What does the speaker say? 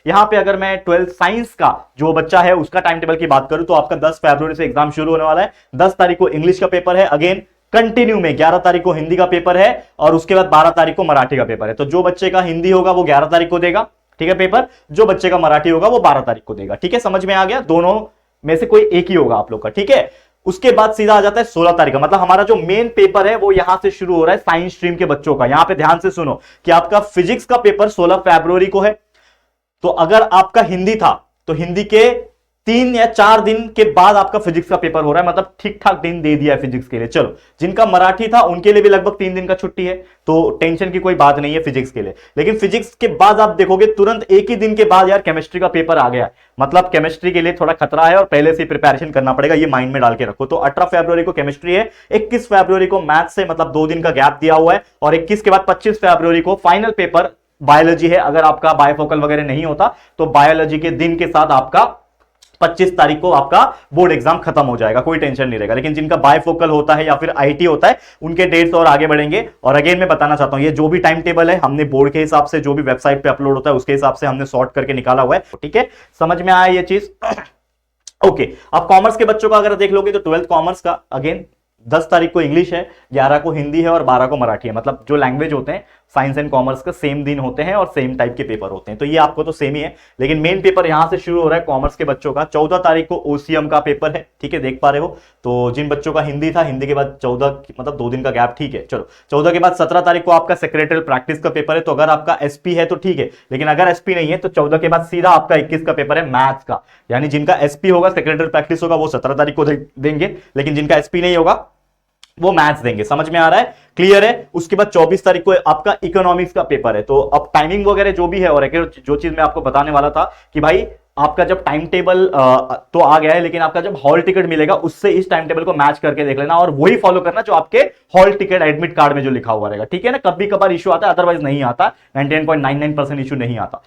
यहां पे अगर मैं 12th साइंस का जो बच्चा है उसका टाइम टेबल की बात करूं तो आपका 10 फरवरी से एग्जाम शुरू होने वाला है। 10 तारीख को इंग्लिश का पेपर है, अगेन कंटिन्यू में 11 तारीख को हिंदी का पेपर है और उसके बाद 12 तारीख को मराठी का पेपर है। तो जो बच्चे का हिंदी होगा वो 11 तारीख को देगा, ठीक है पेपर, जो बच्चे का मराठी होगा वो 12 तारीख को देगा। ठीक है, समझ में आ गया, दोनों में से कोई एक ही होगा आप लोग का। ठीक है, उसके बाद सीधा आ जाता है 16 तारीख का, मतलब हमारा जो मेन पेपर है वो यहां से शुरू हो रहा है साइंस स्ट्रीम के बच्चों का। यहां पे ध्यान से सुनो कि आपका फिजिक्स का पेपर 16 फरवरी को है। तो अगर आपका हिंदी था तो हिंदी के 3 या 4 दिन के बाद आपका फिजिक्स का पेपर हो रहा है, मतलब ठीक ठाक दिन दे दिया है फिजिक्स के लिए। चलो, जिनका मराठी था उनके लिए भी लगभग 3 दिन का छुट्टी है, तो टेंशन की कोई बात नहीं है फिजिक्स के लिए। लेकिन फिजिक्स के बाद आप देखोगे तुरंत एक ही दिन के बाद यार केमिस्ट्री का पेपर आ गया, मतलब केमिस्ट्री के लिए थोड़ा खतरा है और पहले से प्रिपरेशन करना पड़ेगा, ये माइंड में डाल के रखो। तो 18 फरवरी को केमिस्ट्री है, 21 फरवरी को मैथ्स है, मतलब 2 दिन का गैप दिया हुआ है, और 21 के बाद 25 फरवरी को फाइनल पेपर बायोलॉजी है। अगर आपका बायोफोकल वगैरह नहीं होता तो बायोलॉजी के दिन के साथ आपका 25 तारीख को आपका बोर्ड एग्जाम खत्म हो जाएगा, कोई टेंशन नहीं रहेगा। लेकिन जिनका बायफोकल होता है या फिर आईटी होता है उनके डेट्स और आगे बढ़ेंगे। और अगेन मैं बताना चाहता हूं ये जो भी टाइम टेबल है हमने बोर्ड के हिसाब से, जो भी वेबसाइट पे अपलोड होता है उसके हिसाब से हमने सॉर्ट करके निकाला हुआ है। ठीक है, समझ में आया ये चीज? ओके, अब कॉमर्स के बच्चों का अगर देख लोगे तो 12th कॉमर्स का अगेन 10 तारीख को इंग्लिश है, 11 को हिंदी है और 12 को मराठी है। मतलब जो लैंग्वेज होते हैं साइंस एंड कॉमर्स का सेम दिन होते हैं और सेम टाइप के पेपर होते हैं, तो ये आपको तो सेम ही है। लेकिन मेन पेपर यहां से शुरू हो रहा है कॉमर्स के बच्चों का। 14 तारीख को ओसीएम का पेपर है, ठीक है, देख पा रहे हो। तो जिन बच्चों का हिंदी था, हिंदी के बाद 14, मतलब 2 दिन का गैप, ठीक है। चलो, 14 के बाद 17 तारीख को आपका सेक्रेटरियल प्रैक्टिस का पेपर है। तो अगर आपका एसपी है तो ठीक है, लेकिन अगर एसपी नहीं है तो 14 के बाद सीधा आपका 21 का पेपर है मैथ्स का। यानी जिनका एसपी होगा, सेक्रेटरियल प्रैक्टिस होगा, वो 17 तारीख को देंगे, लेकिन जिनका एसपी नहीं होगा वो मैथ्स देंगे। समझ में आ रहा है? क्लियर है? उसके बाद 24 तारीख को आपका इकोनॉमिक्स का पेपर है। तो अब टाइमिंग वगैरह जो भी है, और एक जो चीज मैं आपको बताने वाला था कि भाई आपका जब टाइम टेबल तो आ गया है, लेकिन आपका जब हॉल टिकट मिलेगा उससे इस टाइम टेबल को मैच करके देख लेना और वही फॉलो करना जो आपके हॉल टिकट एडमिट कार्ड में जो लिखा हुआ रहेगा। ठीक है ना? कभी कभार इशू आता है, अदरवाइज नहीं आता, 99.99% इशू नहीं आता।